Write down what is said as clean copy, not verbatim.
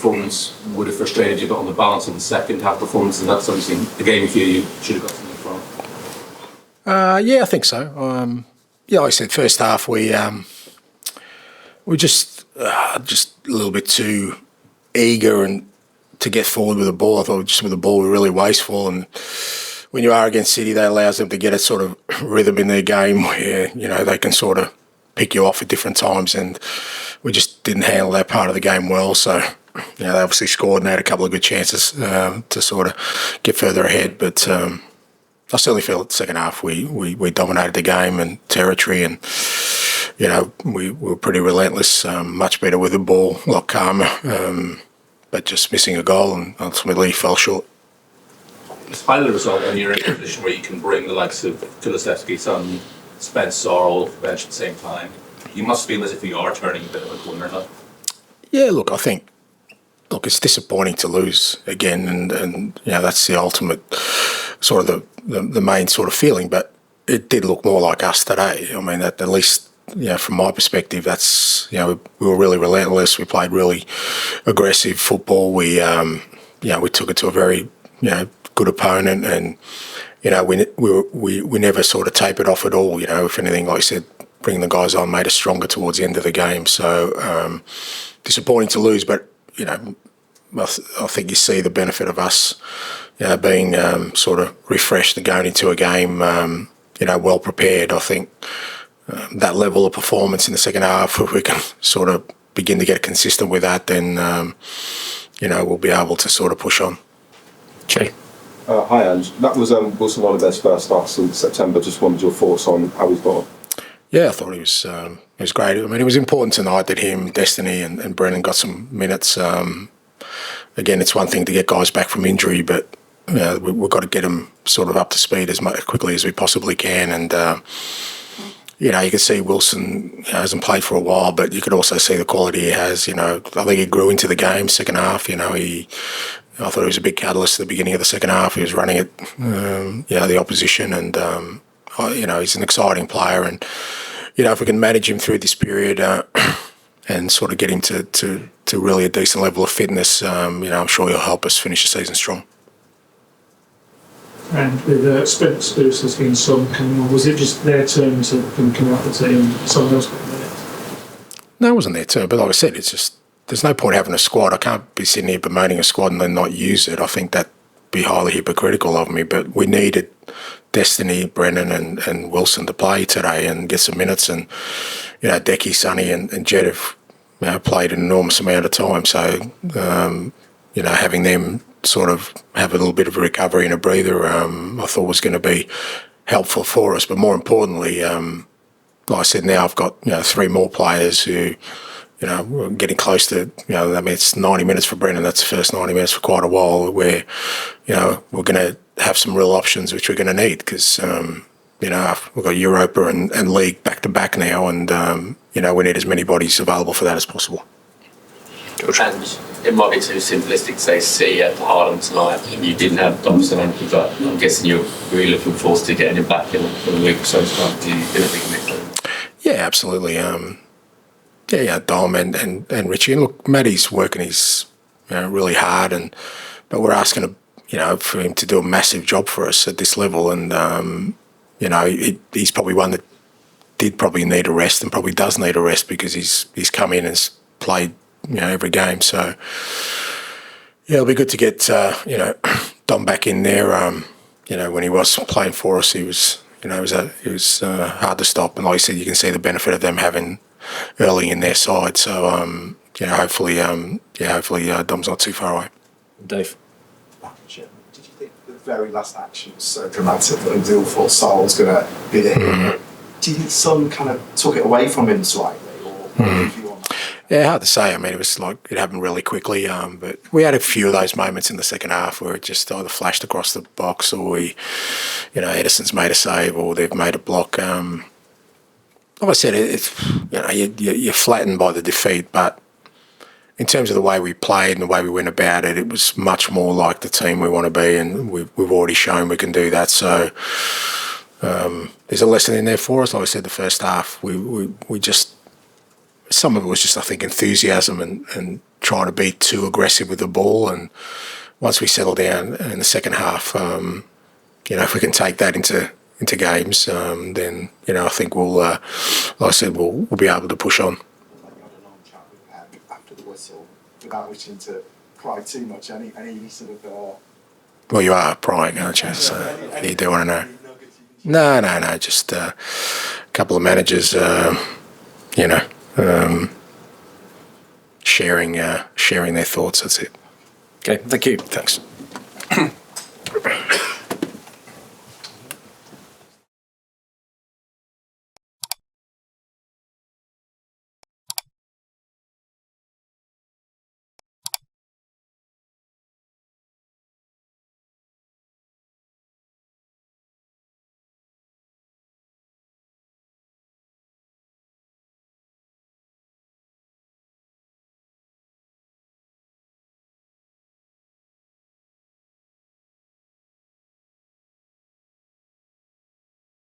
performance would have frustrated you, but on the balance of the second half performance, and that's obviously the game you feel you should have got something from? Yeah, I think so. Like I said, first half we just a little bit too eager and to get forward with the ball. I thought just with the ball we were really wasteful, and when you are against City, that allows them to get a sort of rhythm in their game where they can sort of pick you off at different times, and we just didn't handle that part of the game well. So they obviously scored and had a couple of good chances to sort of get further ahead, but I certainly feel that the second half we dominated the game and territory, and we were pretty relentless, much better with the ball, a lot calmer, but just missing a goal and ultimately fell short. Despite the result, when you're in a position where you can bring the likes of Kulusevski, Son, Spence, Sarr all off the bench at the same time, you must feel as if you are turning a bit of a corner now. Yeah, look, I think it's disappointing to lose again, and that's the ultimate sort of the main sort of feeling. But it did look more like us today. I mean, at least from my perspective, that's we were really relentless. We played really aggressive football. We we took it to a very good opponent, and we never sort of tapered off at all. If anything, like I said, bringing the guys on made us stronger towards the end of the game. So disappointing to lose, but I think you see the benefit of us being sort of refreshed and going into a game well prepared. I think that level of performance in the second half, if we can sort of begin to get consistent with that, then we'll be able to sort of push on. Jay. Hi, Ange. That was Wilson Oliver's first start since September. Just wanted your thoughts on how he's got on. Yeah, I thought he was great. I mean, it was important tonight that him, Destiny and Brennan got some minutes. Again, it's one thing to get guys back from injury, but we've got to get them sort of up to speed as quickly as we possibly can. And, you can see Wilson hasn't played for a while, but you could also see the quality he has. I think he grew into the game second half. I thought he was a big catalyst at the beginning of the second half. He was running at the opposition, and he's an exciting player. And if we can manage him through this period and sort of get him to really a decent level of fitness, I'm sure he'll help us finish the season strong. And with Spence has been some coming on, was it just their turn to come out the team? Someone else got minutes? No, it wasn't their turn. But like I said, it's just there's no point having a squad. I can't be sitting here bemoaning a squad and then not use it. I think that'd be highly hypocritical of me. But we needed Destiny, Brennan and Wilson to play today and get some minutes. And, Decky, Sonny and Jed have played an enormous amount of time. So, having them sort of have a little bit of a recovery and a breather, I thought was going to be helpful for us. But more importantly, like I said, now I've got, 3 more players who, we're getting close to, it's 90 minutes for Brennan. That's the first 90 minutes for quite a while where, we're going to have some real options which we're going to need because, we've got Europa and League back-to-back now and, we need as many bodies available for that as possible. And it might be too simplistic to say see at Harlem tonight and you didn't have Dom Solanke, but I'm guessing you're really looking forward to getting him back in a week or so's time. Do you think it? Yeah, absolutely. Dom and Richie. And look, Matty's working his really hard, but we're asking for him to do a massive job for us at this level. And he's probably one that did probably need a rest and probably does need a rest because he's come in and has played every game. So it'll be good to get Dom back in there. When he was playing for us, he was it was hard to stop. And like I said, you can see the benefit of them having early in their side. So hopefully Dom's not too far away. Dave. Did you think the very last action was so dramatic that O'Deal thought Sarr was going to be the hero? Do you think Son kind of took it away from him slightly, or what do you want? Yeah, hard to say. I mean, it was like it happened really quickly. But we had a few of those moments in the second half where it just either flashed across the box, or Edison's made a save, or they've made a block. Like I said, it's you're flattened by the defeat, but in terms of the way we played and the way we went about it, it was much more like the team we want to be, and we've already shown we can do that. So there's a lesson in there for us. Like I said, the first half, we just some of it was just I think enthusiasm and trying to be too aggressive with the ball. And once we settle down in the second half, if we can take that into games, then I think we'll, like I said, we'll be able to push on. You had a long chat with Pep after the whistle, without wishing to pry too much. Any sort of. Well, you are prying, aren't you? So you do want to know. No. Just a couple of managers, sharing their thoughts. That's it. Okay, thank you. Thanks.